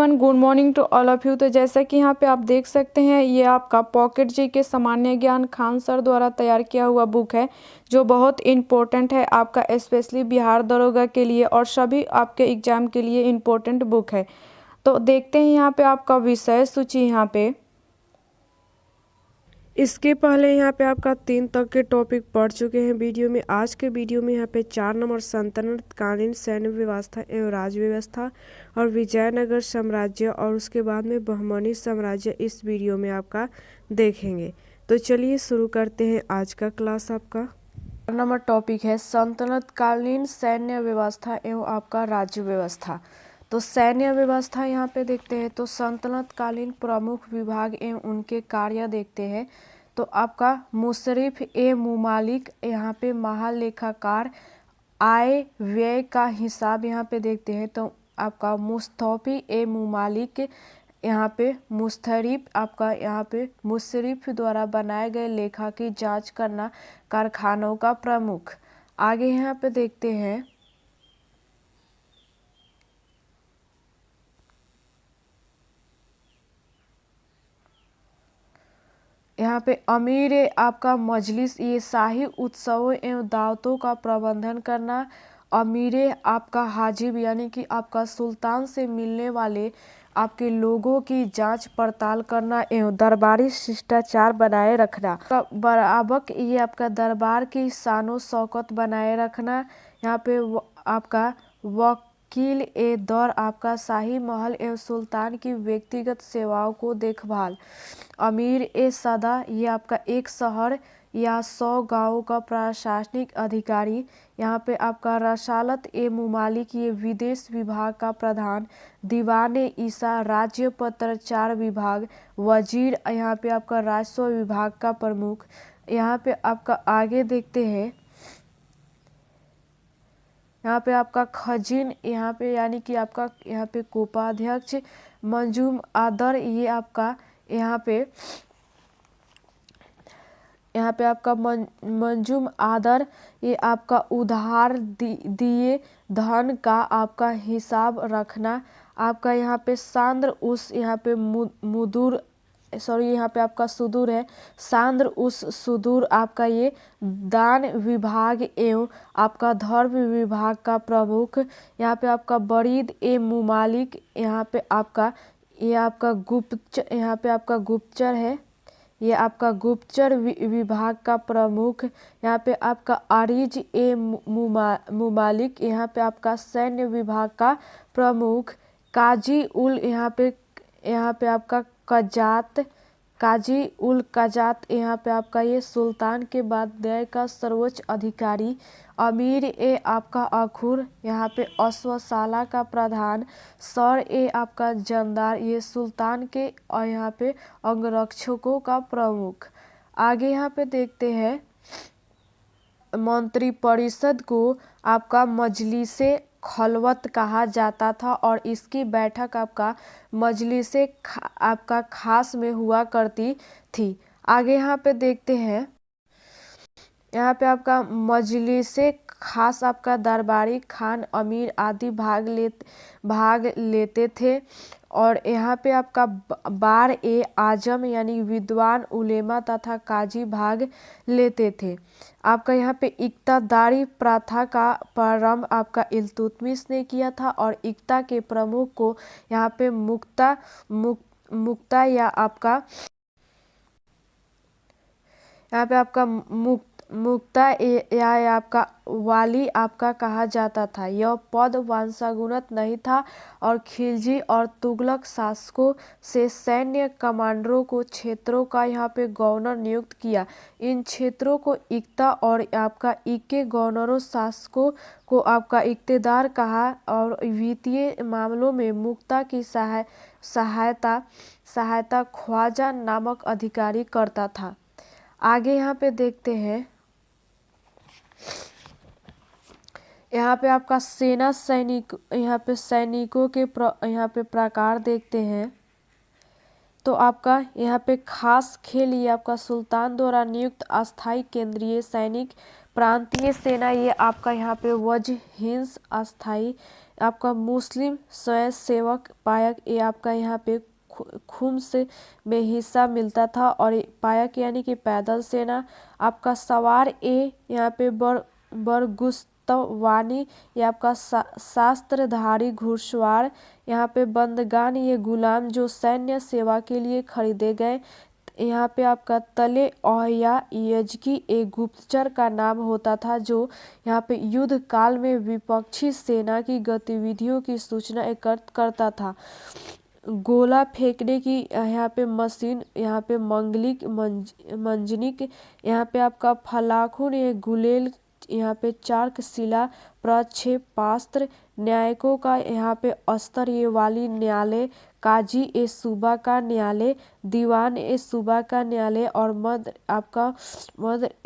Everyone, good morning to all of you. तो जैसा कि यहाँ पे आप देख सकते हैं, ये आपका पॉकेट जी के सामान्य ज्ञान खान सर द्वारा तैयार किया हुआ बुक है, जो बहुत इम्पोर्टेंट है आपका स्पेशली बिहार दरोगा के लिए और सभी आपके एग्जाम के लिए इम्पोर्टेंट बुक है। तो देखते हैं यहाँ पे आपका विषय सूची। यहाँ पे इसके पहले यहाँ पे आपका 3 तक के टॉपिक पढ़ चुके हैं वीडियो में। आज के वीडियो में यहाँ पे 4 नंबर सल्तनतकालीन सैन्य व्यवस्था एवं राज व्यवस्था और विजयनगर साम्राज्य और उसके बाद में बहमनी साम्राज्य इस वीडियो में आपका देखेंगे। तो चलिए शुरू करते हैं आज का क्लास। आपका 4 नंबर टॉपिक है सल्तनतकालीन सैन्य व्यवस्था एवं आपका राज्य व्यवस्था। तो सैन्य व्यवस्था यहाँ पे देखते हैं, तो सल्तनतकालीन प्रमुख विभाग एवं उनके कार्य देखते हैं। तो आपका मुशर्रिफ ए मुमालिक यहाँ पे महालेखाकार, आय व्यय का हिसाब यहाँ पे देखते हैं। तो आपका मुस्तौफी ए मुमालिक यहाँ पे मुस्तरिफ, आपका यहाँ पे मुशर्रिफ द्वारा बनाए गए लेखा की जांच करना कारखानों का प्रमुख। आगे यहाँ पे देखते हैं, यहाँ पे अमीर आपका मजलिस, ये शाही उत्सवों एवं दावतों का प्रबंधन करना। अमीर आपका हाजिब यानी कि आपका सुल्तान से मिलने वाले आपके लोगों की जांच पड़ताल करना एवं दरबारी शिष्टाचार बनाए रखना। बराबक, ये आपका दरबार की शानो शौकत बनाए रखना। यहाँ पे आपका वकील ए दौर आपका शाही महल एवं सुल्तान की व्यक्तिगत सेवाओं को देखभाल। अमीर ए सदा, ये आपका एक शहर या 100 गांवों का प्रशासनिक अधिकारी। यहाँ पे आपका रसालत ए मुमालिक, ये विदेश विभाग का प्रधान। दीवान ए ईसा, राज्य पत्राचार विभाग। वजीर यहाँ पे आपका राजस्व विभाग का प्रमुख। यहाँ पे आपका आगे देखते हैं, यहाँ पे आपका खजीन, यहाँ पे यानी कि आपका यहाँ पे कोषाध्यक्ष। मंजूम आदर, ये आपका यहाँ पे आपका मंजूम आदर, ये आपका उधार दिए धन का आपका हिसाब रखना। आपका यहाँ पे सांद्र उस, यहाँ पे मुदूर, सॉरी यहाँ पे आपका सुदूर है, सांद्र उस सुदूर आपका ये दान विभाग एवं आपका धर्म विभाग का प्रमुख। यहाँ पे आपका बरीद ए मुमालिक, यहाँ पे आपका ये आपका गुप्तचर, यहाँ पे आपका गुप्तचर है, ये आपका गुप्तचर विभाग का प्रमुख। यहाँ पे आपका आरिज ए मुमालिक, यहाँ पे आपका सैन्य विभाग का प्रमुख। काजी उल, यहाँ पे आपका कजात, काजी उल कजात, यहाँ पे आपका ये सुल्तान के बाद न्याय का सर्वोच्च अधिकारी। अमीर ए आपका अखुर, यहाँ पे अश्वशाला का प्रधान। सर ए आपका जमदार, ये सुल्तान के और यहाँ पे अंगरक्षकों का प्रमुख। आगे यहाँ पे देखते हैं, मंत्रिपरिषद को आपका मजलिसे खलवत कहा जाता था और इसकी बैठक आपका मजलिसे आपका खास में हुआ करती थी। आगे यहाँ पे देखते हैं, यहाँ पे आपका मजलिसे खास आपका दरबारी, खान, अमीर आदि भाग लेते थे। और यहाँ पे आपका बार ए आजम यानी विद्वान, उलेमा तथा काजी भाग लेते थे। आपका यहाँ पे इक्तादारी प्रथा का प्रारंभ आपका इल्तुतमिश ने किया था और इक्ता के प्रमुख को यहाँ पे मुक्ता या आपका यहाँ पे आपका मुक्ता या आपका वाली आपका कहा जाता था। यह पद वंशानुगत नहीं था और खिलजी और तुगलक शासकों से सैन्य कमांडरों को क्षेत्रों का यहाँ पे गवर्नर नियुक्त किया। इन क्षेत्रों को इक्ता और आपका इक्के गवर्नरों शासकों को आपका इक्तेदार कहा और वित्तीय मामलों में मुक्ता की सहायता ख्वाजा नामक अधिकारी करता था। आगे यहाँ पे देखते हैं, यहाँ पे आपका सेना सैनिक, यहाँ पे सैनिकों के यहाँ पे प्रकार देखते हैं। तो आपका यहाँ पे खास खेल, ये आपका सुल्तान द्वारा नियुक्त अस्थाई केंद्रीय सैनिक। प्रांतीय सेना, ये आपका यहाँ पे वज्र हिंस अस्थाई आपका मुस्लिम स्वयंसेवक पायक, ये आपका यहाँ पे खुम्स में हिस्सा मिलता था। और पायक यानी कि पैदल सेना। आपका सवार ए यहाँ पे बरगुस्तवानी, ये आपका शास्त्रधारी घुड़सवार। यहाँ पे बंदगान, ये गुलाम जो सैन्य सेवा के लिए खरीदे गए। यहाँ पे आपका तले ओहया यजकी एक गुप्तचर का नाम होता था जो यहाँ पे युद्ध काल में विपक्षी सेना की गतिविधियों की सूचना एकत्र करता था। गोला फेंकने की यहाँ पे मशीन, यहाँ पे मंगलिक मंजनिक, यहाँ पे आपका फलाखुन, ये गुलेल, यहाँ पे चार्क शिला प्रक्षेपास्त्र। न्यायिकों का यहाँ पे अस्तर, ये वाली न्यायालय। काजी ए सूबा का न्यायालय। दीवान ए सूबा का न्यायालय। और मद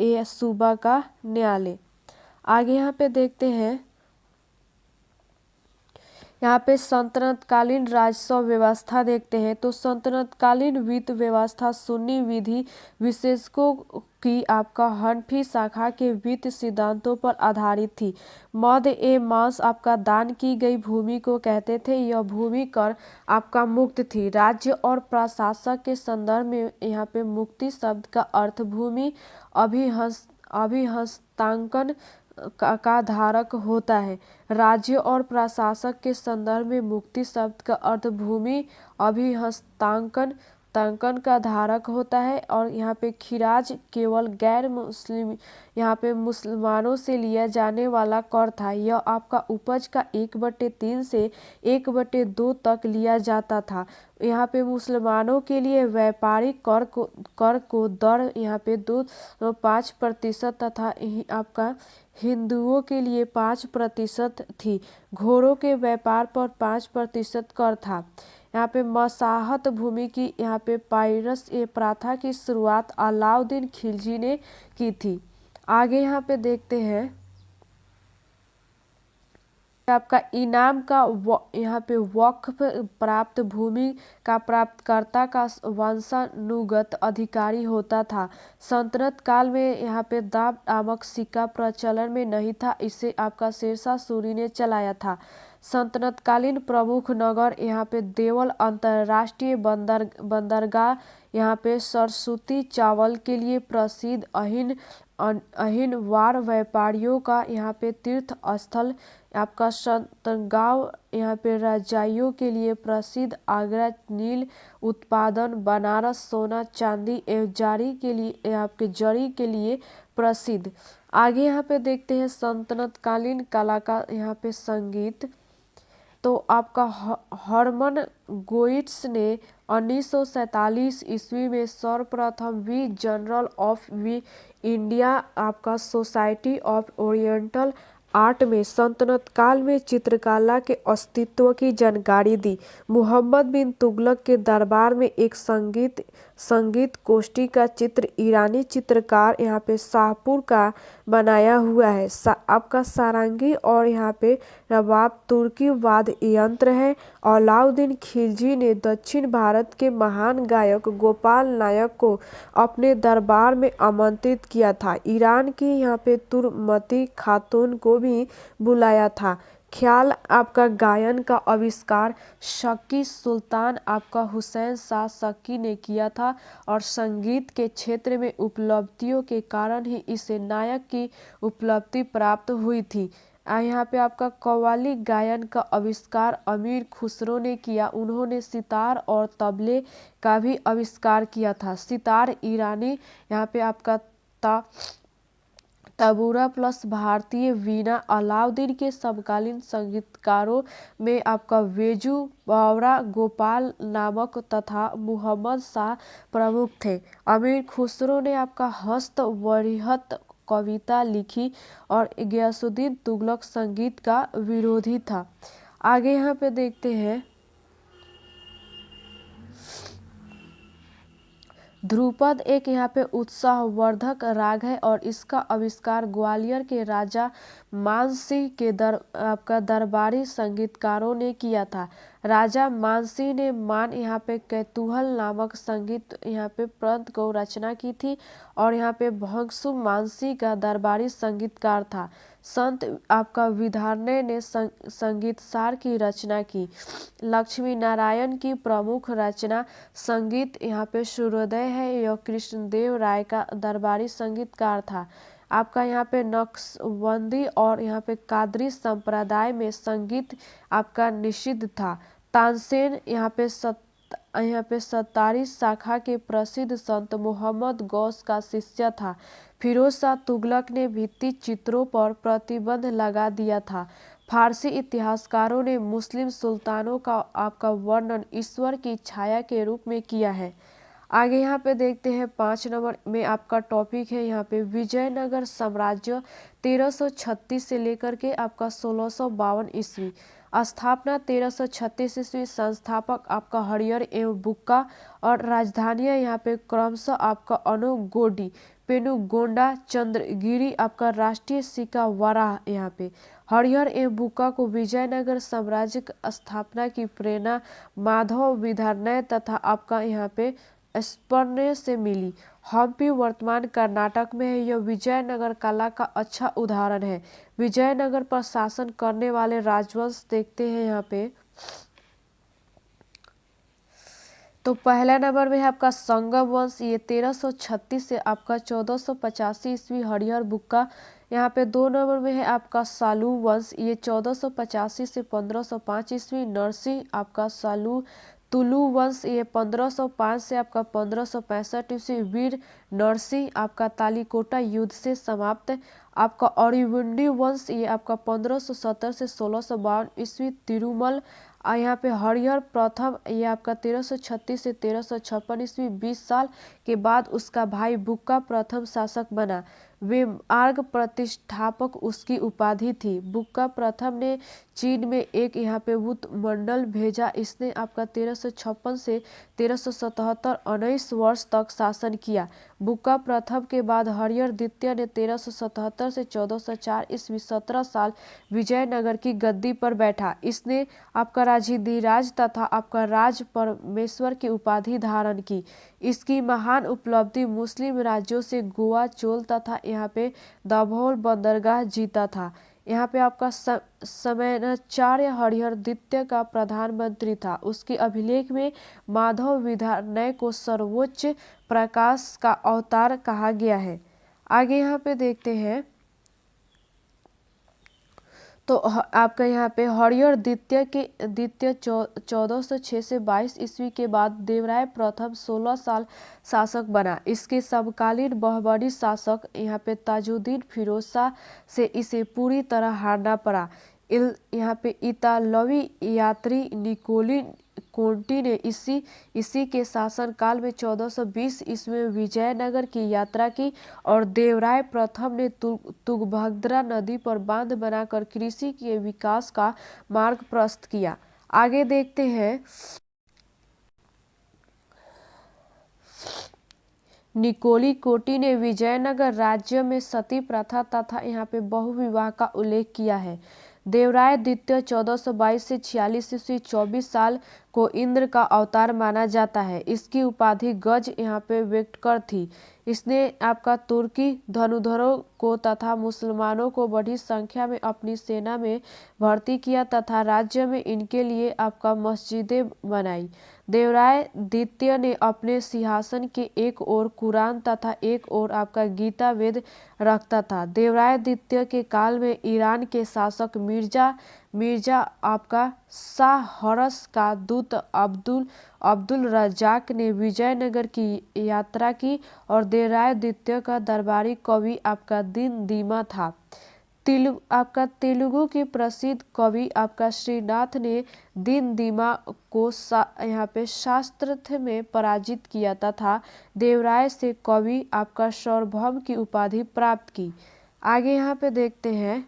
ए सूबा का न्यायालय। आगे यहाँ पे देखते हैं, यहाँ पे सल्तनतकालीन राजस्व व्यवस्था देखते हैं। तो सल्तनतकालीन वित्त व्यवस्था सुन्नी विधि विशेषकों की आपका हनफी शाखा के वित्त सिद्धांतों पर आधारित थी। मद ए मांस आपका दान की गई भूमि को कहते थे। यह भूमि कर आपका मुक्त थी। राज्य और प्रशासक के संदर्भ में यहाँ पे मुक्ति शब्द का अर्थ भूमि अभिहस्तांकन का धारक होता है। राज्य और प्रशासक के संदर्भ में मुक्ति शब्द का अर्थ भूमि अभिहस्तांकन का धारक होता है। और यहाँ पे खिराज केवल गैर मुस्लिम, यहाँ पे मुसलमानों से लिया जाने वाला कर था। यह आपका उपज का 1/3 से 1/2 तक लिया जाता था। यहाँ पे मुसलमानों के लिए व्यापारिक कर को दर यहाँ पे 5% तथा आपका हिंदुओं के लिए 5% थी। घोड़ों के व्यापार पर 5% कर था। यहाँ पे मसाहत भूमि की यहाँ पे पाइरस ये प्रथा की शुरुआत अलाउद्दीन खिलजी ने की थी। आगे यहाँ पे देखते हैं, आपका इनाम का यहाँ पे वक्फ प्राप्त भूमि का प्राप्तकर्ता का वंशानुगत अधिकारी होता था। सल्तनत काल में यहाँ पे दाब नामक सिक्का प्रचलन में नहीं था। इसे आपका शेरशाह सूरी ने चलाया था। सल्तनतकालीन प्रमुख नगर यहाँ पे देवल अंतर्राष्ट्रीय बंदरगाह, यहाँ पे सरस्वती चावल के लिए प्रसिद्ध, अहिनवार व्यापारियों का यहाँ पे तीर्थ स्थल, आपका संतगांव यहाँ पे रजाइयों के लिए प्रसिद्ध, आगरा नील उत्पादन, बनारस सोना चांदी एवं जरी के लिए प्रसिद्ध। आगे यहाँ पे देखते हैं सल्तनतकालीन कला का यहाँ पे संगीत। तो आपका हरमन गोइट्स ने 1947 ईस्वी में सर्वप्रथम the journal of the India आपका सोसाइटी ऑफ ओरिएंटल आर्ट में सल्तनत काल में चित्रकला के अस्तित्व की जानकारी दी। मुहम्मद बिन तुगलक के दरबार में एक संगीत कोष्ठी का चित्र ईरानी चित्रकार यहाँ पे शाहपुर का बनाया हुआ है। आपका सारंगी और यहाँ पे रबाब तुर्की वाद्य यंत्र है। अलाउद्दीन खिलजी ने दक्षिण भारत के महान गायक गोपाल नायक को अपने दरबार में आमंत्रित किया था। ईरान की यहाँ पे तुर्कमती खातून को भी बुलाया था। ख्याल आपका गायन का आविष्कार शक्की सुल्तान आपका हुसैन शाह शक्की ने किया था। और संगीत के क्षेत्र में उपलब्धियों के कारण ही इसे नायक की उपलब्धि प्राप्त हुई थी। यहाँ पे आपका कव्वाली गायन का आविष्कार अमीर खुसरो ने किया। उन्होंने सितार और तबले का भी आविष्कार किया था। सितार ईरानी, यहाँ पे आपका तबूरा प्लस भारतीय वीणा। अलाउद्दीन के समकालीन संगीतकारों में आपका वेजू बावरा, गोपाल नामक तथा मुहम्मद शाह प्रमुख थे। अमीर खुसरो ने आपका हस्त वरिहत कविता लिखी और गयासुद्दीन तुगलक संगीत का विरोधी था। आगे यहाँ पे देखते हैं, ध्रुपद एक यहाँ पे उत्साहवर्धक राग है और इसका आविष्कार ग्वालियर के राजा मानसिंह के आपका दरबारी संगीतकारों ने किया था। राजा मानसिंह ने यहाँ पे कैतूहल नामक संगीत यहाँ पे प्रंत को रचना की थी। और यहाँ पे भंगसु मानसिंह का दरबारी संगीतकार था। संत आपका विधानय ने संगीत सार की रचना की। लक्ष्मी नारायण की प्रमुख रचना संगीत यहाँ पे सूर्योदय है। यह कृष्णदेव राय का दरबारी संगीतकार था। आपका यहाँ पे नक्शबंदी और यहाँ पे कादरी संप्रदाय में संगीत आपका निषिद्ध था। तानसेन यहाँ पे सत्तारी शाखा के प्रसिद्ध संत मोहम्मद गौस का शिष्य था। फिरोज शाह तुगलक ने भित्ति चित्रों पर प्रतिबंध लगा दिया था। फारसी इतिहासकारों ने मुस्लिम सुल्तानों का आपका वर्णन ईश्वर की छाया के रूप में किया है। आगे यहाँ पे देखते हैं 5 नंबर में आपका टॉपिक है यहाँ पे विजयनगर साम्राज्य 1336 से लेकर के आपका 1652 ईस्वी। स्थापना 1336 ईस्वी। संस्थापक आपका हरिहर एवं बुक्का और राजधानियाँ यहाँ पे क्रमशः आपका अनुगोडी, पेनुगोंडा, चंद्रगिरी, आपका राष्ट्रीय सिक्का वराह। यहाँ पे हरिहर एवं बुक्का को विजयनगर साम्राज्य की स्थापना की प्रेरणा माधव विधानय तथा आपका यहाँ पे स्पर्य से मिली। हम्पी वर्तमान कर्नाटक में है। यह विजयनगर कला का अच्छा उदाहरण है। विजयनगर पर शासन करने वाले राजवंश देखते हैं यहाँ पे। तो पहला नंबर में है आपका संगम वंश, ये 1336 से आपका 1485 ईस्वी। हरिहर बुक्का। यहाँ पे 2 नंबर में है आपका सालू वंश, ये 1485 से 1505 ईस्वी। नरसिंह आपका सालू तुलु वंश, ये 1505 से आपका 1565 ईस्वी। वीर नरसिंह आपका तालीकोटा युद्ध से समाप्त। आपका औरवुंडी वंश, ये आपका 1570 से 1652 ईस्वी। तिरुमल यहाँ पे हरिहर प्रथम, ये आपका 1336 से 1356 ईस्वी। 20 साल के बाद उसका भाई बुक्का प्रथम शासक बना। वे मार्ग प्रतिष्ठापक उसकी उपाधि थी। बुक्का प्रथम ने चीन में एक यहाँ पे बुत मंडल भेजा। इसने आपका 1356 से 1377 19 वर्ष तक शासन किया। बुक्का प्रथम के बाद हरिहर द्वितीय ने 1377 से 1404 ईस्वी 17 साल विजयनगर की गद्दी पर बैठा। इसने आपका राजाधिराज तथा आपका राज परमेश्वर की उपाधि धारण की। इसकी महान उपलब्धि मुस्लिम राज्यों से गोवा, चोल तथा यहाँ पे दाभोल बंदरगाह जीता था। यहाँ पे आपका समयाचार्य हरिहर द्वितीय का प्रधानमंत्री था। उसके अभिलेख में माधव विधानय को सर्वोच्च प्रकाश का अवतार कहा गया है। आगे यहाँ पे देखते हैं तो आपका यहाँ पे हरिहर द्वितीय 1406 से 22 ईस्वी के बाद देवराय प्रथम 16 साल शासक बना। इसके समकालीन बहुबड़ी शासक यहाँ पे ताजुद्दीन फिरोज शाह से इसे पूरी तरह हारना पड़ा। यहाँ पे इतालवी यात्री निकोली कोंटी ने इसी के शासनकाल में 1420 ईस्वी में विजयनगर की यात्रा की और देवराय प्रथम ने तुंगभद्रा नदी पर बांध बनाकर कृषि के विकास का मार्ग प्रशस्त किया। आगे देखते हैं निकोली कोटी ने विजयनगर राज्य में सती प्रथा तथा यहाँ पे बहुविवाह का उल्लेख किया है। देवराय द्वितीय 1422 से 46 ईस्वी 24 साल को इंद्र का अवतार माना जाता है। इसकी उपाधि गज यहाँ पे वेक्टकर थी। इसने आपका तुर्की धनुधरों को तथा मुसलमानों को बड़ी संख्या में अपनी सेना में भर्ती किया तथा राज्य में इनके लिए आपका मस्जिदें बनाई। देवराय द्वितीय ने अपने सिंहासन के एक ओर कुरान तथा एक ओर आपका गीता वेद रखता था। देवराय द्वितीय के काल में ईरान के शासक मिर्जा आपका शाह हर्ष का दूत अब्दुल रज्जाक ने विजयनगर की यात्रा की और देवराय द्वितीय का दरबारी कवि आपका दीन दीमा था। तेलुगु के प्रसिद्ध कवि आपका श्रीनाथ ने दीन दीमा को यहाँ पे शास्त्रार्थ में पराजित किया तथा देवराय से कवि आपका सार्वभौम की उपाधि प्राप्त की। आगे यहाँ पे देखते हैं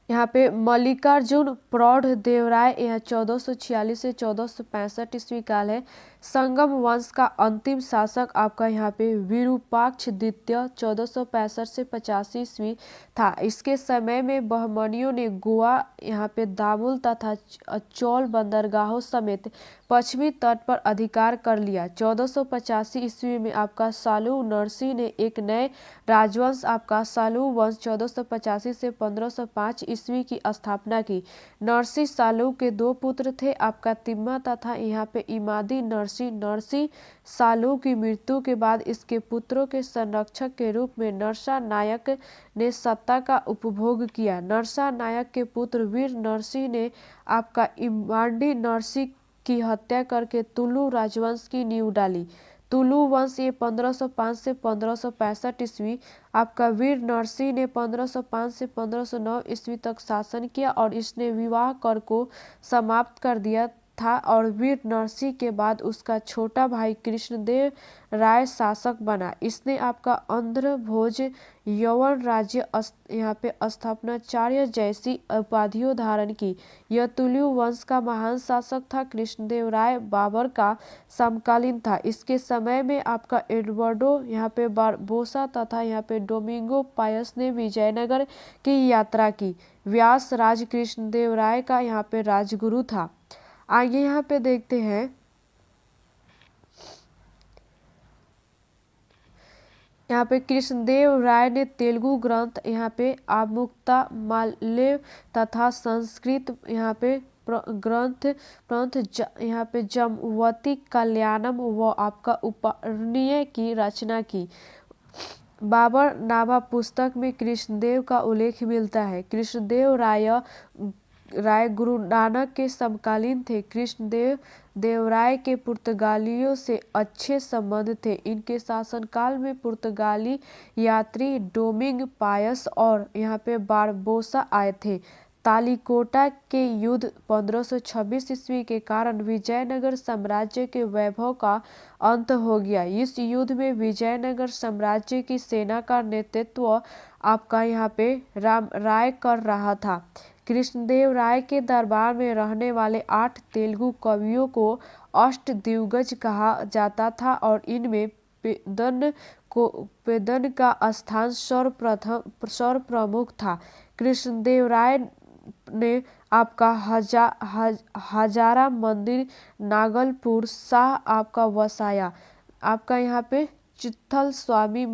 यहाँ पे मल्लिकार्जुन प्रौढ़ देवराय यहाँ 1446 से 1465 ईस्वी काल है। संगम वंश का अंतिम शासक आपका यहाँ पे विरूपाक्ष द्वितीय 1465 से 85 ईस्वी था। इसके समय में बहमनियों ने गोवा यहाँ पे दामुल तथा चौल बंदरगाहों समेत पश्चिमी तट पर अधिकार कर लिया। 1485 ईस्वी में आपका सालू नरसिंह ने एक नए राजवंश आपका सालू वंश 1485 से 1505 ईस्वी की स्थापना की। नरसिंह सालू के दो पुत्र थे आपका तिम्मा तथा यहाँ पे इमादी नरसिंह। नरसिंह सालू की मृत्यु के बाद इसके पुत्रों के संरक्षक के रूप में नरसा नायक ने सत्ता का उपभोग किया। नरसा नायक के पुत्र वीर नरसिंह ने आपका इमाडी नरसिंह की हत्या करके तुलु राजवंश की नींव डाली। तुलु वंश ये 1505 से 1565 ईस्वी। आपका वीर नरसिंह ने 1505 से 1509 ईस्वी तक शासन किया और इसने विवाह कर को समाप्त कर दिया था और वीर नरसिंह के बाद उसका छोटा भाई कृष्णदेव राय शासक बना। इसने आपका आंध्र भोज यवन राज्य यहाँ पे स्थापनाचार्य जैसी उपाधियों धारण की। यह तुलु वंश का महान शासक था। कृष्णदेव राय बाबर का समकालीन था। इसके समय में आपका एडवर्डो यहाँ पे बारबोसा तथा यहाँ पे डोमिंगो पायस ने विजयनगर की यात्रा की। व्यास राज कृष्णदेव राय का यहाँ पे राजगुरु था। आगे यहाँ पे देखते हैं यहाँ पे कृष्णदेव राय ने तेलुगु ग्रंथ यहाँ पे आमुक्ता माल्य तथा संस्कृत यहाँ पे ग्रंथ यहाँ पे जमवती कल्याणम व आपका उपन्याय की रचना की। बाबर नामा पुस्तक में कृष्णदेव का उल्लेख मिलता है। कृष्णदेव राय गुरु नानक के समकालीन थे। कृष्णदेव देवराय के पुर्तगालियों से अच्छे संबंध थे। इनके शासनकाल में पुर्तगाली यात्री डोमिंग पायस और यहाँ पे बारबोसा आए थे। तालिकोटा के युद्ध 1526 ईस्वी के कारण विजयनगर साम्राज्य के वैभव का अंत हो गया। इस युद्ध में विजयनगर साम्राज्य की सेना का नेतृत्व आपका यहाँ पे राम राय कर रहा था। कृष्णदेव राय के दरबार में रहने वाले 8 तेलुगु कवियों को अष्टदिग्गज कहा जाता था और इनमें पेदन का स्थान सर्वप्रमुख था। कृष्णदेव राय ने आपका हजारा मंदिर नागलपुर शाह आपका वसाया। आपका यहाँ पे विठल स्वामी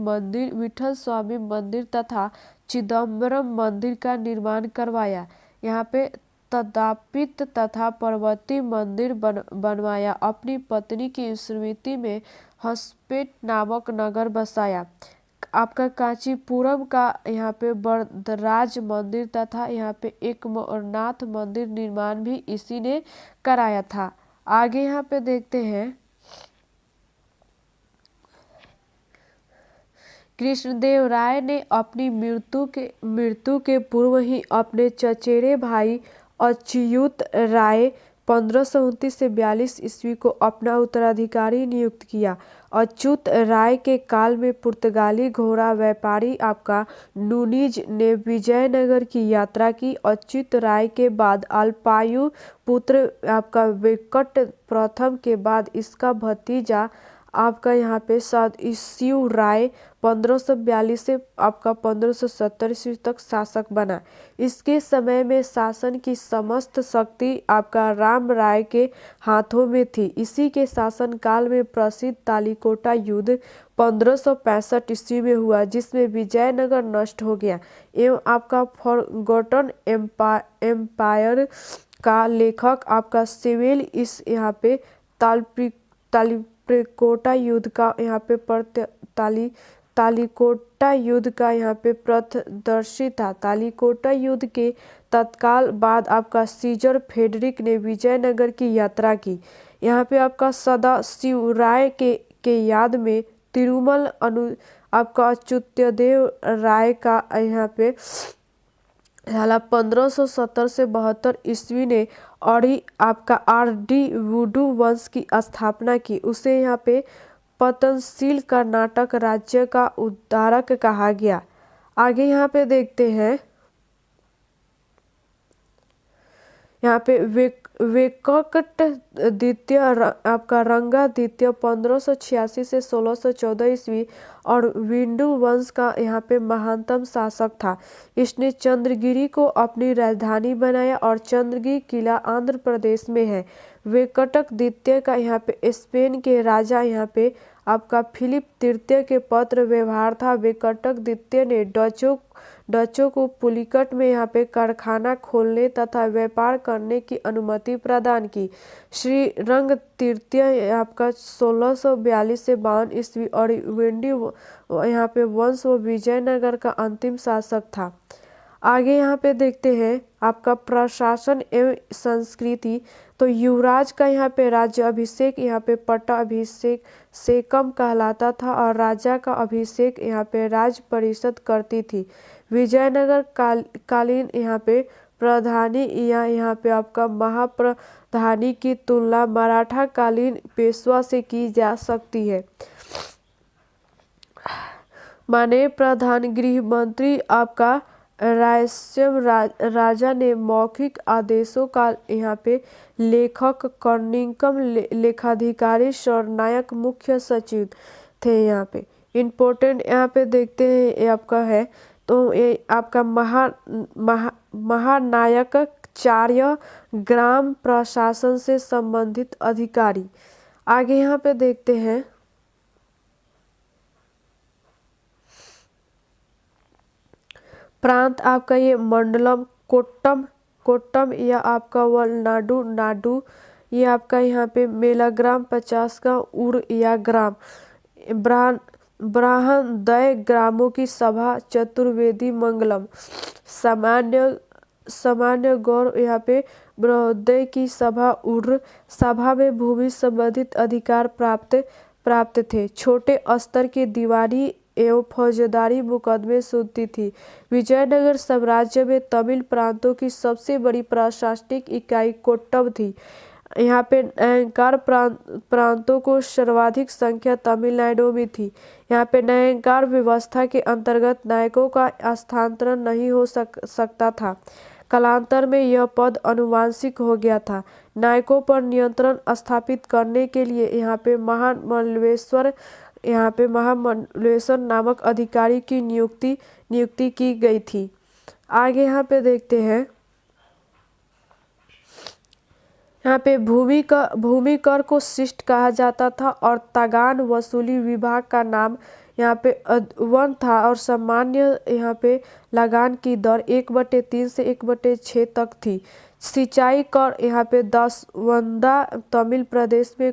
मंदिर तथा चिदम्बरम मंदिर का निर्माण करवाया। यहाँ पे तदापित तथा पार्वती मंदिर बनवाया। अपनी पत्नी की स्मृति में हसपेट नामक नगर बसाया। आपका कांचीपुरम का यहाँ पे बरदराज मंदिर तथा यहाँ पे एकनाथ मंदिर निर्माण भी इसी ने कराया था। आगे यहाँ पे देखते हैं कृष्णदेव राय ने अपनी मृत्यु के पूर्व ही अपने चचेरे भाई अच्युत राय 1529 से 42 ईस्वी को अपना उत्तराधिकारी नियुक्त किया। अच्युत राय के काल में पुर्तगाली घोड़ा व्यापारी आपका नूनीज ने विजयनगर की यात्रा की। अच्युत राय के बाद अल्पायु पुत्र आपका वेंकट प्रथम के बाद इसका भतीजा आपका यहाँ पे सदाशिव राय 1542 से आपका 1570 ईस्वी तक शासक बना। इसके समय में शासन की समस्त शक्ति आपका राम राय के हाथों में थी। इसी के शासनकाल में प्रसिद्ध तालिकोटा युद्ध 1565 ईस्वी में हुआ जिसमें विजयनगर नष्ट हो गया एवं आपका फॉरगॉटन एम्पायर का लेखक आपका सिविल इस यहाँ पे तालिकोटा युद्ध का यहाँ पे तालिकोटा युद्ध का यहाँ पे प्रत्यक्षदर्शी था। तालिकोटा युद्ध के तत्काल बाद आपका सीजर फ्रेडरिक ने विजयनगर की यात्रा की। यहाँ पे आपका सदाशिव राय के याद में तिरुमल आपका अच्युतदेव राय का यहाँ पे साला 1570 से 72 ईस्वी ने आपका आरडी वुडू वंश की स्थापना की। उसे यहाँ पे पतनशील कर्नाटक राज्य का उद्धारक कहा गया। आगे यहाँ पे देखते हैं यहाँ पे द्वितीय आपका रंगा द्वितीय 1586 से 1614 ईस्वी और विंडू वंश का यहाँ पे महानतम शासक था। इसने चंद्रगिरी को अपनी राजधानी बनाया और चंद्रगिरी किला आंध्र प्रदेश में है। वेंकटक द्वितीय का यहाँ पे स्पेन के राजा यहाँ पे आपका फिलिप तृतीय के पत्र व्यवहार था। वेंकटक द्वितीय ने डचों को पुलिकट में यहाँ पे कारखाना खोलने तथा व्यापार करने की अनुमति प्रदान की। श्री रंग तृतीय आपका 1642 से 52 ईस्वी और वेंडी यहाँ पे वंश व विजयनगर का अंतिम शासक था। आगे यहाँ पे देखते हैं आपका प्रशासन एवं संस्कृति। तो युवराज का यहाँ पे राज्य अभिषेक यहाँ पे पट्टा अभिषेक सेकम कहलाता था और राजा का अभिषेक यहाँ पे राज परिषद करती थी। विजयनगर कालीन यहाँ पे प्रधानी या यहाँ पे आपका महाप्रधानी की तुलना मराठा कालीन पेशवा से की जा सकती है। माने प्रधान गृह मंत्री आपका रायसेन राजा ने मौखिक आदेशों का यहाँ पे लेखक कर्णिकम लेखाधिकारी सरनायक मुख्य सचिव थे। यहाँ पे इम्पोर्टेंट यहाँ पे देखते हैं ये आपका है तो ये आपका महानायक चार्य ग्राम प्रशासन से संबंधित अधिकारी। आगे यहाँ पे देखते हैं प्रांत आपका ये मंडलम कोट्टम या आपका नाडू ये आपका यहाँ पे मेलाग्राम 50 का उर या ग्राम ब्राह्मणदय ग्रामों की सभा चतुर्वेदी मंगलम सामान्य गौर यहाँ पे ब्रह्मोदय की सभा उर सभा में भूमि संबंधित अधिकार प्राप्त थे। छोटे स्तर की दीवानी एवं फौजदारी मुकदमे सुनती थी। विजयनगर साम्राज्य में तमिल प्रांतों की सबसे बड़ी प्रशासनिक इकाई कोट्टम थी। यहाँ पे नायंकार प्रांतों को सर्वाधिक संख्या तमिलनाडु में थी। यहाँ पे नायंकार व्यवस्था के अंतर्गत नायकों का स्थानांतरण नहीं हो सकता था। कालांतर में यह पद आनुवंशिक हो गया था। नायकों पर नियंत्रण स्थापित करने के लिए यहाँ पे महामंडलेश्वर नामक अधिकारी की नियुक्ति की गई थी। आगे यहाँ पे देखते हैं यहाँ पे भूमि कर को शिष्ट कहा जाता था और तागान वसूली विभाग का नाम यहाँ पे वन था और सामान्य यहाँ पे लगान की दर 1/3 से 1/6 तक थी। सिंचाई कर यहाँ पे 10 वंदा तमिल प्रदेश में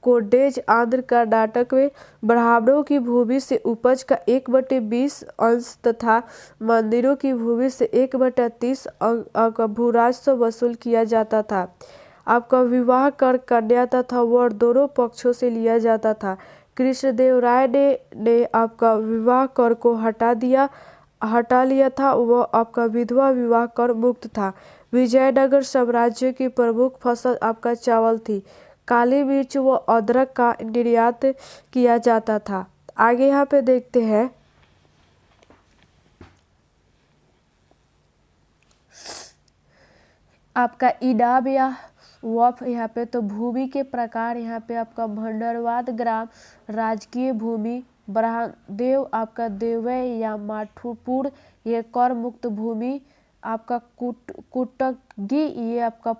कोडेज आंध्र कर्नाटक में ब्राह्मणों की भूमि से उपज का 1/20 अंश तथा मंदिरों की भूमि से 1/30 भूराजस्व वसूल किया जाता था। आपका विवाह कर कन्या तथा वर दोनों पक्षों से लिया जाता था। कृष्णदेव राय ने आपका विवाह कर को हटा लिया था। वह आपका विधवा विवाह कर मुक्त था। विजयनगर साम्राज्य की प्रमुख फसल आपका चावल थी। काली मिर्च व अदरक का निर्यात किया जाता था। आगे यहाँ पे देखते हैं आपका इनाम या वफ यहाँ पे तो भूमि के प्रकार यहाँ पे आपका भंडरवाद ग्राम राजकीय भूमि ब्रह्मदेव आपका देवय या माठुपुर ये कर मुक्त भूमि आपका कुटगी ये आपका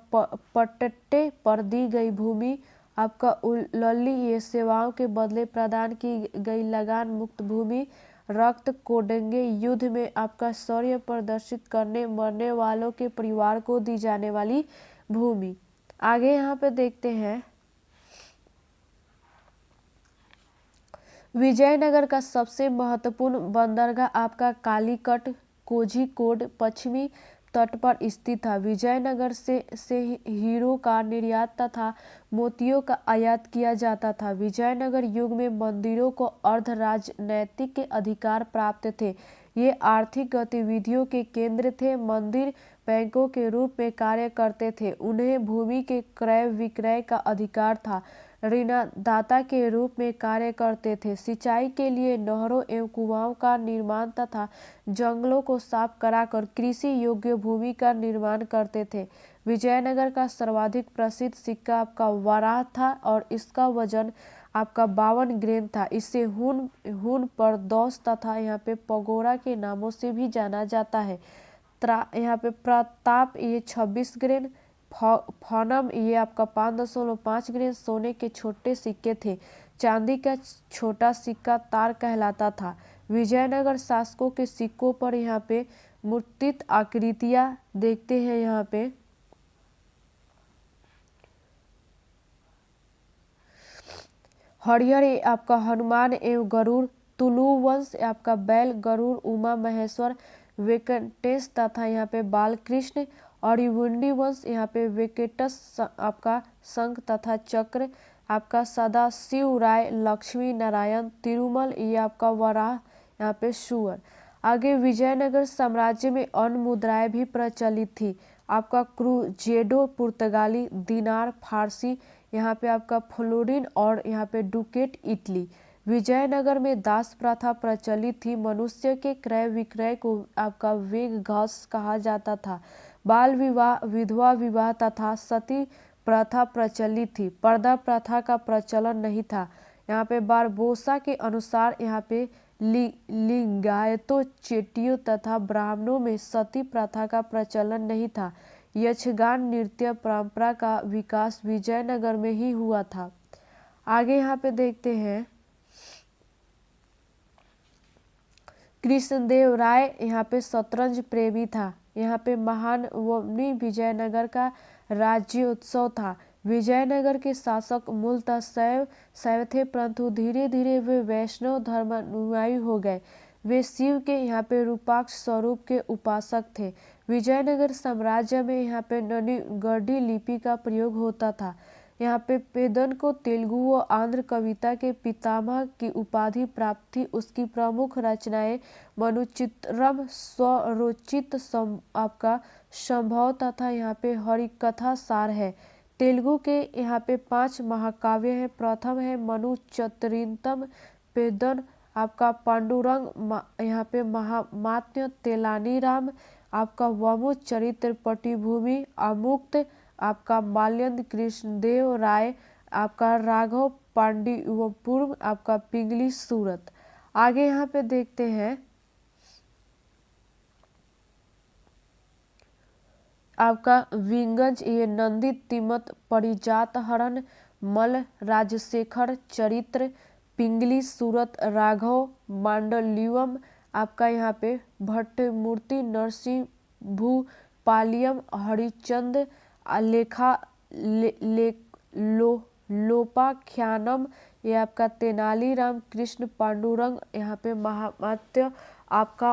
पट्टे पर दी गई भूमि आपका उल्ली ये सेवाओं के बदले प्रदान की गई लगान मुक्त भूमि रक्त कोडंगे युद्ध में आपका शौर्य प्रदर्शित करने मरने वालों के परिवार को दी जाने वाली भूमि। आगे यहाँ पे देखते हैं विजयनगर का सबसे महत्वपूर्ण बंदरगाह आपका कालीकट कोझिकोड पश्चिमी तट पर स्थित था। विजयनगर से हीरो का निर्यात तथा मोतियों का आयात किया जाता था। विजयनगर युग में मंदिरों को अर्ध राजनैतिक के अधिकार प्राप्त थे। ये आर्थिक गतिविधियों के केंद्र थे। मंदिर बैंकों के रूप में कार्य करते थे। उन्हें भूमि के क्रय विक्रय का अधिकार था। ऋणदाता के रूप में कार्य करते थे। सिंचाई के लिए नहरों एवं कुआंओं का निर्माण तथा जंगलों को साफ कराकर कृषि योग्य भूमि का निर्माण करते थे। विजयनगर का सर्वाधिक प्रसिद्ध सिक्का आपका वराह था और इसका वजन आपका 52 ग्रेन था। इसे हुन परदौस तथा यहाँ पे पगोरा के नामों से भी जाना जाता है। यहाँ पे प्रताप ये 26 ग्रेन, फनम ये आपका 5.5 ग्रेन सोने के छोटे सिक्के थे। चांदी का छोटा सिक्का तार कहलाता था। विजयनगर शासकों के सिक्कों पर यहाँ पे मूर्तित आकृतियां देखते हैं। यहाँ पे हरिहर आपका हनुमान एवं गरुड़, तुलु वंश आपका बैल, गरुड़, उमा महेश्वर, वेंकटेश तथा यहाँ पे बालकृष्ण, और युवुंडी वंश यहाँ पे वेंकटस आपका शंख तथा चक्र, आपका सदाशिव राय, लक्ष्मी नारायण, तिरुमल ये आपका वराह, यहाँ पे सुअर। आगे विजयनगर साम्राज्य में अन्य मुद्राएं भी प्रचलित थी। आपका क्रूजेडो पुर्तगाली, दिनार फारसी, यहाँ पे आपका फ्लोरिन और यहाँ पे डुकेट इटली। विजयनगर में दास प्रथा प्रचलित थी। मनुष्य के क्रय विक्रय को आपका वेग घास कहा जाता था। बाल विवाह, विधवा विवाह तथा सती प्रथा प्रचलित थी। पर्दा प्रथा का प्रचलन नहीं था। यहाँ पे बारबोसा के अनुसार यहाँ पे लिंगायतों, चेटियों तथा ब्राह्मणों में सती प्रथा का प्रचलन नहीं था। यक्षगान नृत्य परंपरा का विकास विजयनगर में ही हुआ था। आगे यहाँ पे देखते हैं कृष्णदेव राय यहाँ पे शतरंज प्रेमी था। यहाँ पे महानवमी विजयनगर का राज्योत्सव था। विजयनगर के शासक मूलतः शैव थे, परंतु धीरे धीरे वे वैष्णव धर्मानुयायी हो गए। वे शिव के यहाँ पे रूपाक्ष स्वरूप के उपासक थे। विजयनगर साम्राज्य में यहाँ पे ननीगढ़ी लिपि का प्रयोग होता था। यहाँ पे पेदन को तेलुगु व आंध्र कविता के पितामह की उपाधि प्राप्त थी। उसकी प्रमुख रचनाएं मनुचित्रम, स्वरोचित आपका संभव तथा यहाँ पे हरिकथा सार है। तेलुगु के यहाँ पे 5 महाकाव्य है। प्रथम है मनुचरित्रम, पेदन आपका पांडुरंग, यहाँ पे महामात्य, तेलानीराम आपका वमु चरित्र, पट्टिभूमि, अमुक्त आपका माल्यद, कृष्णदेव राय आपका राघव पांडिवपुरम, आपका पिंगली सूरत। आगे यहाँ पे देखते हैं आपका विंगज ये नंदी, तिमत, परिजात हरण, मल, राजशेखर चरित्र, पिंगली सूरत, राघव, मांडल्युम आपका यहाँ पे भट्टमूर्ति, नरसिंह भूपालियम, हरिचंद लेखा लोपाख्यानम ये आपका तेनालीराम, कृष्ण पांडुरंग यहाँ पे महामात्य आपका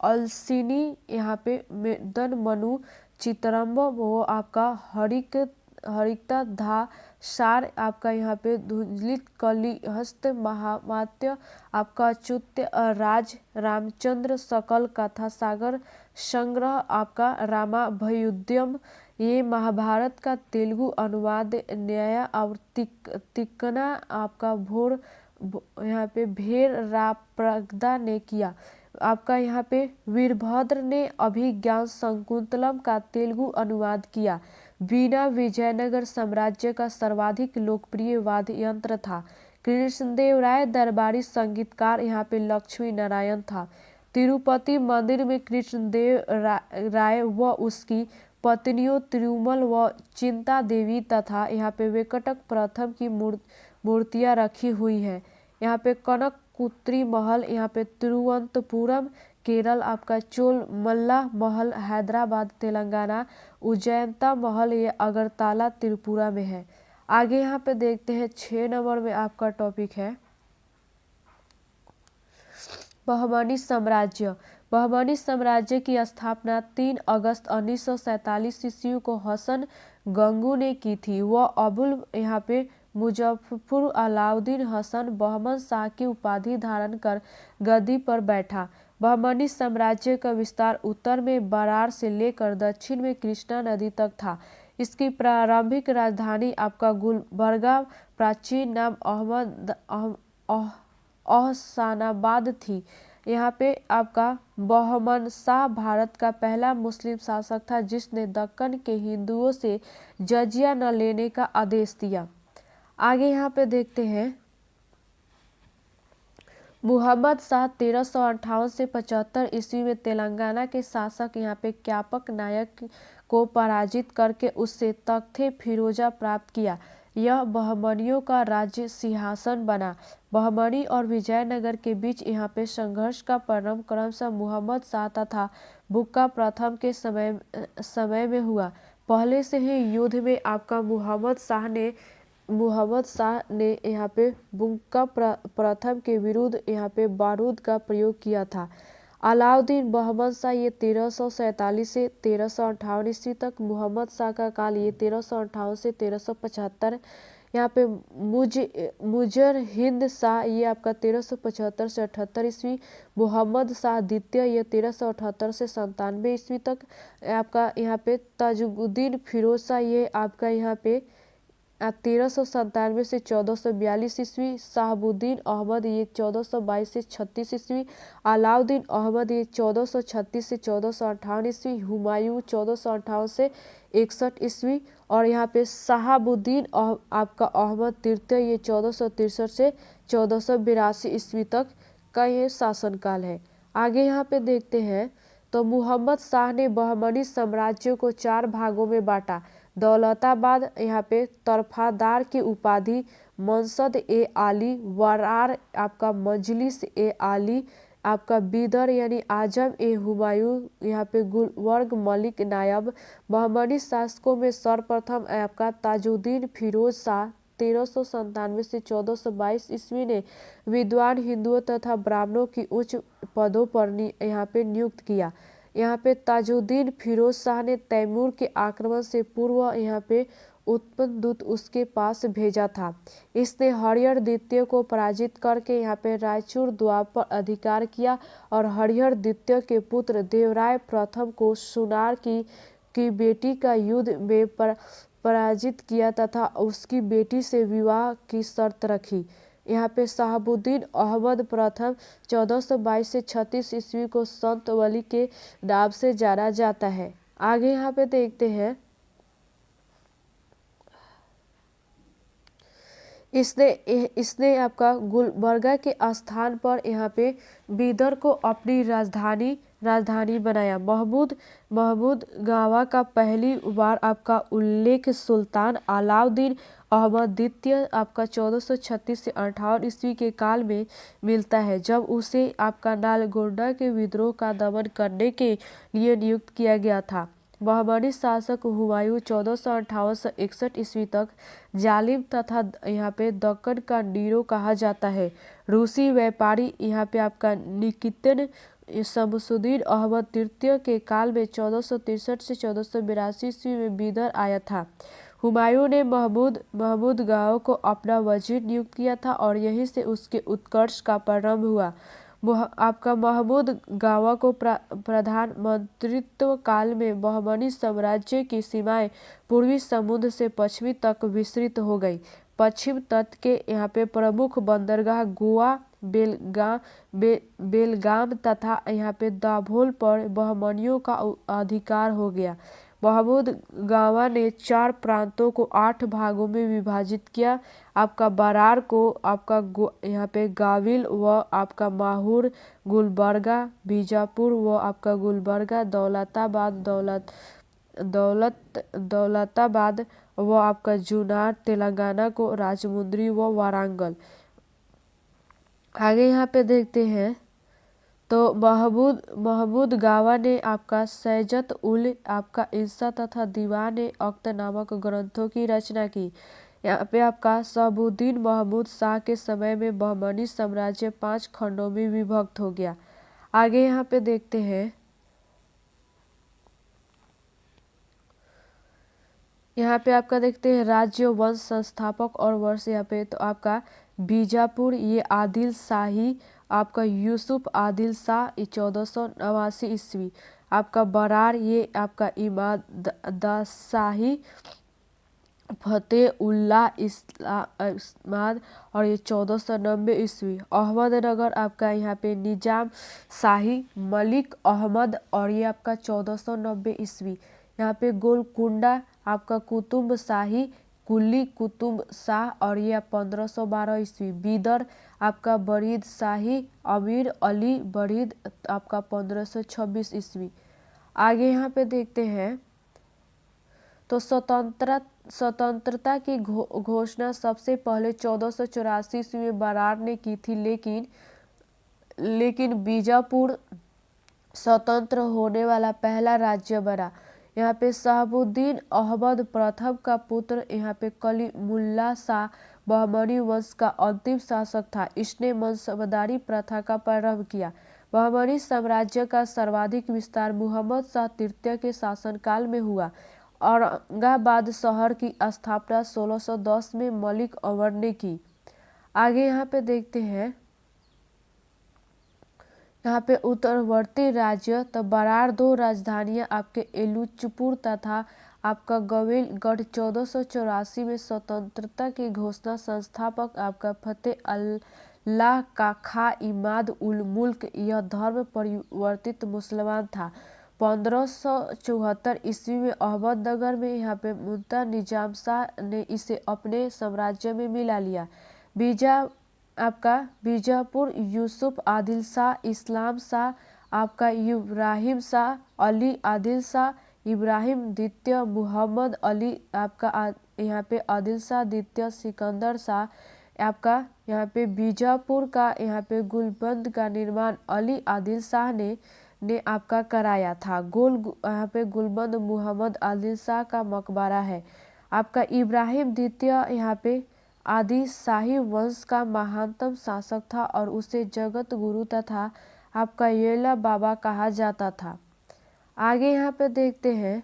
अलसिनी यहाँ पे मेदन मनु चित्रम्ब वो आपका हरिकता धा सार आपका यहाँ पे धुंजलित कलिहस्त महामात्य आपका अच्युत राज रामचंद्र सकल कथा सागर संग्रह आपका रामाभ्युदयम ये महाभारत का तेलुगु अनुवाद न्याय और तिक्कना आपका भोर यहाँ पे भेर राप्रगदा ने किया। आपका यहाँ पे वीरभद्र ने अभिज्ञान शकुंतलम का तेलुगु अनुवाद किया। वीणा विजयनगर साम्राज्य का सर्वाधिक लोकप्रिय वाद्य यंत्र था। कृष्णदेव राय दरबारी संगीतकार यहाँ पे लक्ष्मी नारायण था। तिरुपति मंदिर में कृष्णदेव राय व उसकी पत्नियों तिरुमल व चिंता देवी तथा यहाँ पे वेंकटक प्रथम की मूर्तियां रखी हुई है। यहाँ पे कनक कुत्री महल यहाँ पे तिरुवनंतपुरम केरल, आपका चोल मल्ला महल हैदराबाद तेलंगाना, उज्जैनता महल ये अगरतला त्रिपुरा में है। आगे यहाँ पे देखते हैं 6 नंबर में आपका टॉपिक है बहमनी साम्राज्य। बहमनी साम्राज्य की स्थापना 3 अगस्त 1947 ईस्वी को हसन गंगू ने की थी। वह अबुल यहाँ पे मुजफ्फर अलाउद्दीन हसन बहमन शाह की उपाधि धारण कर गद्दी पर बैठा। बहमनी साम्राज्य का विस्तार उत्तर में बरार से लेकर दक्षिण में कृष्णा नदी तक था। इसकी प्रारंभिक राजधानी आपका गुलबर्गा, प्राचीन नाम अहसानाबाद थी। यहाँ पे आपका बहमन शाह भारत का पहला मुस्लिम शासक था जिसने दक्कन के हिंदुओं से जजिया न लेने का आदेश दिया। आगे यहाँ पे देखते हैं, मुहम्मद शाह 1358 से 75 ईस्वी में तेलंगाना के शासक यहाँ पे क्यापक नायक को पराजित करके उससे तख्ते फिरोजा प्राप्त किया। यह बहमनियों का राज्य सिंहासन बना। बहमनी और विजयनगर के बीच यहाँ पे संघर्ष का प्रारंभ क्रमशः मुहम्मद शाह तथा बुक्का प्रथम के समय में हुआ। पहले से ही युद्ध में आपका मुहम्मद शाह ने यहाँ पे बुक्का प्रथम के विरुद्ध यहाँ पे बारूद का प्रयोग किया था। अलाउद्दीन बहमन शाह ये 1347 से 1358 ईस्वी तक, मुहम्मद शाह का काल ये 1358 से 1375। यहाँ पे मुजर हिंद शाह ये आपका 1375 से 78 ईस्वी, मुहम्मद शाह द्वितीय ये 1378 से 97 ईस्वी तक। आपका यहाँ पे ताजुद्दीन फिरोज शाह ये आपका यहाँ पे 1397 से 1442 ईस्वी, शाहबुद्दीन अहमद ये 1422 से 36 ईस्वी, अलाउद्दीन अहमद ये 1436 से 1458 ईस्वी, हुमायूं 1458 से 61 ईस्वी, और यहाँ पे शहाबुद्दीन आपका अहमद तृतीय ये 1463 से 1482 ईस्वी तक का ये शासनकाल है। आगे यहाँ पे देखते हैं तो मुहम्मद शाह ने बहमनी साम्राज्य को 4 भागों में बांटा। दौलताबाद यहाँ पे तरफदार की उपाधि, मंसद ए आली, वरार आपका मजलिस ए आली, आपका बीदर यानी आजम ए हुमायूं, यहाँ पे गुलबर्ग मलिक नायब। बहमनी शासकों में सर्वप्रथम आपका ताजुद्दीन फिरोज शाह 1397 से 1422 ईस्वी ने विद्वान हिंदुओं तथा ब्राह्मणों की उच्च पदों पर यहाँ पे नियुक्त किया। यहाँ पे ताजुद्दीन फिरोज शाह ने तैमूर के आक्रमण से पूर्व यहाँ पे उत्पन्न दूत उसके पास भेजा था। इसने हरिहर द्वितीय को पराजित करके यहाँ पे रायचूर द्वार पर अधिकार किया और हरिहर द्वितीय के पुत्र देवराय प्रथम को सुनार की बेटी का युद्ध में पराजित किया तथा उसकी बेटी से विवाह की शर्त रखी। यहाँ पे शहाबुद्दीन अहमद प्रथम 1422 से 36 ईस्वी को संत वली के नाम से जाना जाता है। आगे यहाँ पे देखते हैं, इसने आपका गुलबर्गा के स्थान पर यहाँ पे बीदर को अपनी राजधानी बनाया। महमूद गावा का पहली बार आपका उल्लेख सुल्तान अलाउद्दीन अहमद द्वितीय आपका 1436 से 58 ईस्वी के काल में मिलता है, जब उसे आपका नालगोंडा के विद्रोह का दमन करने के लिए नियुक्त किया गया था। बहमनी शासक हुमायूं 1458 से 61 ईस्वी तक जालिम तथा यहाँ पे दक्कन का नीरो कहा जाता है। रूसी व्यापारी यहाँ पे आपका निकितन शमसुद्दीन अहमद तृतीय के काल में 1463 से 1482 ईस्वी में बीदर आया था। हुमायूं ने महमूद गांव को अपना वजीर नियुक्त किया था और यहीं से उसके उत्कर्ष का प्रारंभ हुआ। आपका महमूद गावा को प्रधानमंत्रित्व काल में बहमनी साम्राज्य की सीमाएं पूर्वी समुद्र से पश्चिमी तक विस्तृत हो गई। पश्चिम तट के यहाँ पे प्रमुख बंदरगाह गोवा, बेलगाम तथा यहाँ पे दाभोल पर बहमनियों का अधिकार हो गया। महमूद गावा ने 4 प्रांतों को 8 भागों में विभाजित किया। आपका बरार को आपका यहाँ पे गाविल व आपका माहूर, गुलबर्गा, बीजापुर व आपका गुलबर्गा, दौलताबाद व आपका जूनार, तेलंगाना को राजमुंद्री व वारंगल। आगे यहाँ पे देखते हैं तो महमूद गावा ने आपका सैजत उल आपका इंसा तथा दीवान अख्त नामक ग्रंथों की रचना की। यहाँ पे आपका शहाबुद्दीन महमूद शाह के समय में बहमनी साम्राज्य 5 खंडों में विभक्त हो गया। आगे यहाँ पे देखते हैं, यहाँ पे आपका देखते हैं राज्य वंश संस्थापक और वर्ष। यहाँ पे तो आपका बीजापुर ये आदिल शाही आपका यूसुफ आदिल शाह 1489 ईस्वी। आपका बरार, ये आपका इमाद शाही, फतेह उल्लाह इस्लामाबाद और ये 1490 ईस्वी। अहमदनगर आपका यहाँ पे निजाम शाही मलिक अहमद और ये आपका 1490 ईस्वी। यहाँ पे गोलकुंडा आपका कुतुब शाही कुली कुतुब शाह और ये 1512 ईस्वी। बीदर आपका बरीद शाही अमीर अली बरीद आपका 1526 ईस्वी। आगे यहाँ पे देखते हैं तो स्वतंत्रता की घोषणा सबसे पहले 1484 ईस्वी में बरार ने की थी, लेकिन बीजापुर स्वतंत्र होने वाला पहला राज्य बना। यहाँ पे शहाबुद्दीन अहमद प्रथम का पुत्र यहाँ पे कलीमुल्ला शाह बहमनी वंश का अंतिम शासक था। इसने मनसबदारी प्रथा का प्रारंभ किया। बहमनी साम्राज्य का सर्वाधिक विस्तार मुहम्मद शाह तृतीय के शासनकाल में हुआ। औरंगाबाद शहर की स्थापना 1610 में मलिक अमर ने की। आगे यहाँ पे देखते हैं, यहाँ पे उत्तरवर्ती राज्य तो बरार दो राजधानियां आपके एलुचपुर तथा आपका गोविलगढ़ 1484 में स्वतंत्रता की घोषणा। संस्थापक आपका फतेह अल्लाह का खा इमाद उल मुल्क यह धर्म परिवर्तित मुसलमान था। 1574 ईस्वी में अहमदनगर में यहाँ पे मुल्तान निजाम शाह ने इसे अपने साम्राज्य में मिला लिया। बीजापुर यूसुफ आदिल शाह इस्लाम शाह आपका इब्राहिम शाह अली आदिल शाह इब्राहिम द्वितीय मुहम्मद अली आपका यहाँ पे आदिल शाह द्वितीय सिकंदर शाह आपका यहाँ पे बीजापुर का यहाँ पे गुलबंद का निर्माण अली आदिल शाह ने आपका कराया था। यहाँ पे गुलबंद मुहम्मद आदिल शाह का मकबरा है। आपका इब्राहिम द्वितीय यहाँ पे आदि शाही वंश का महानतम शासक था और उसे जगत गुरु तथा आपका येला बाबा कहा जाता था। आगे यहाँ पे देखते हैं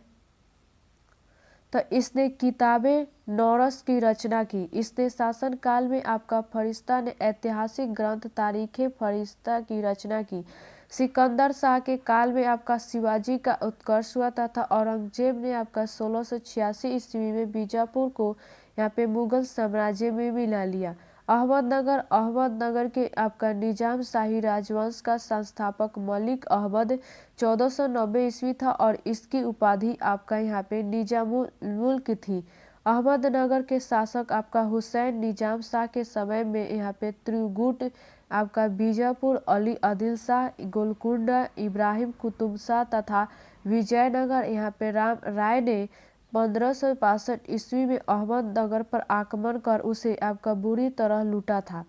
तो इसने किताबे नौरस की रचना की। इसने शासन काल में आपका फरिश्ता ने ऐतिहासिक ग्रंथ तारीखे फरिश्ता की रचना की। सिकंदर शाह के काल में आपका शिवाजी का उत्कर्ष हुआ तथा औरंगजेब ने आपका 1686 ईस्वी में बीजापुर को यहाँ पे मुगल साम्राज्य में मिला लिया। अहमदनगर के आपका निजाम शाही राजवंश का संस्थापक मलिक अहमद 1490 ईस्वी था और इसकी उपाधि आपका यहाँ पे निजामुल मुल्क थी। अहमदनगर के शासक आपका हुसैन निजाम शाह के समय में यहाँ पे त्रिगुट आपका बीजापुर अली आदिल शाह गोलकुंडा इब्राहिम कुतुब शाह तथा विजयनगर यहाँ पे राम राय ने 1562 ईस्वी में अहमदनगर पर आक्रमण कर उसे आपका बुरी तरह लूटा था।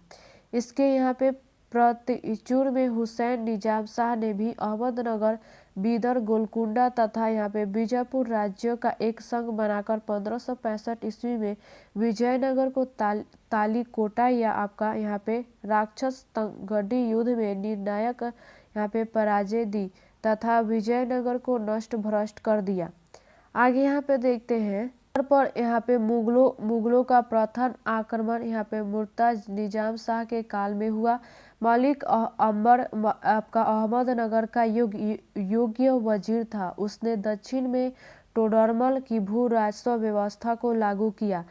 इसके यहाँ पे प्रतिचूर में हुसैन निजाम शाह ने भी अहमदनगर बीदर गोलकुंडा तथा यहाँ पे बीजापुर राज्यों का एक संघ बनाकर 1565 ईस्वी में विजयनगर को तालीकोटा या आपका यहाँ पे राक्षस तंगडी युद्ध में निर्णायक यहाँ पे पराजय दी तथा विजयनगर को नष्ट भ्रष्ट कर दिया। आगे यहाँ पे देखते हैं पर यहाँ पे मुगलों का प्रथम आक्रमण यहाँ पे मुर्ताज निजाम शाह के काल में हुआ। मलिक अंबर आपका अहमदनगर का योग्य वजीर था। उसने दक्षिण में टोडरमल की भू राजस्व व्यवस्था को लागू किया।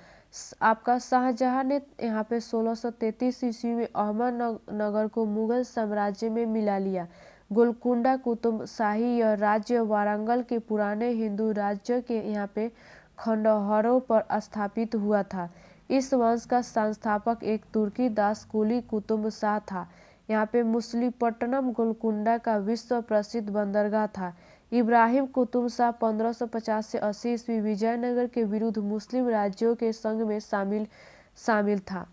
आपका शाहजहां ने यहाँ पे 1633 ईस्वी में अहमदनगर को मुगल साम्राज्य में मिला लिया। गोलकुंडा कुतुब शाही यह राज्य वारंगल के पुराने हिंदू राज्य के यहाँ पे खंडहरों पर स्थापित हुआ था। इस वंश का संस्थापक एक तुर्की दास कुली कुतुब शाह था। यहाँ पे मुसलीपट्टनम गोलकुंडा का विश्व प्रसिद्ध बंदरगाह था। इब्राहिम कुतुब शाह 1550 से 80 ईस्वी विजयनगर के विरुद्ध मुस्लिम राज्यों के संघ में शामिल था।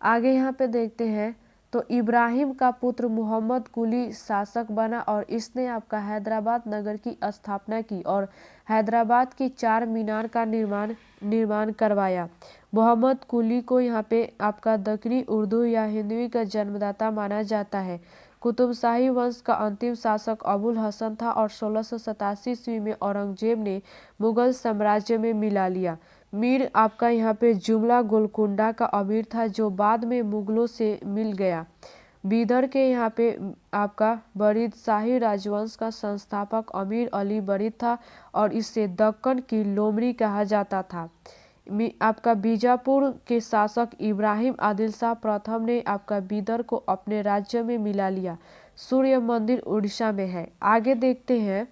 आगे यहाँ पे देखते हैं तो इब्राहिम का पुत्र मुहम्मद कुली शासक बना और इसने आपका हैदराबाद नगर की स्थापना की और हैदराबाद की 4 मीनार का निर्माण करवाया। मोहम्मद कुली को यहाँ पे आपका दक्कनी उर्दू या हिंदवी का जन्मदाता माना जाता है। कुतुब शाही वंश का अंतिम शासक अबुल हसन था और 1687 ईस्वी में औरंगजेब ने मुगल साम्राज्य में मिला लिया। मीर आपका यहाँ पे जुमला गोलकुंडा का अमीर था जो बाद में मुगलों से मिल गया। बीदर के यहाँ पे आपका बरीद शाही राजवंश का संस्थापक अमीर अली बरीद था और इसे दक्कन की लोमड़ी कहा जाता था। आपका बीजापुर के शासक इब्राहिम आदिल शाह प्रथम ने आपका बीदर को अपने राज्य में मिला लिया। सूर्य मंदिर उड़ीसा में है। आगे देखते हैं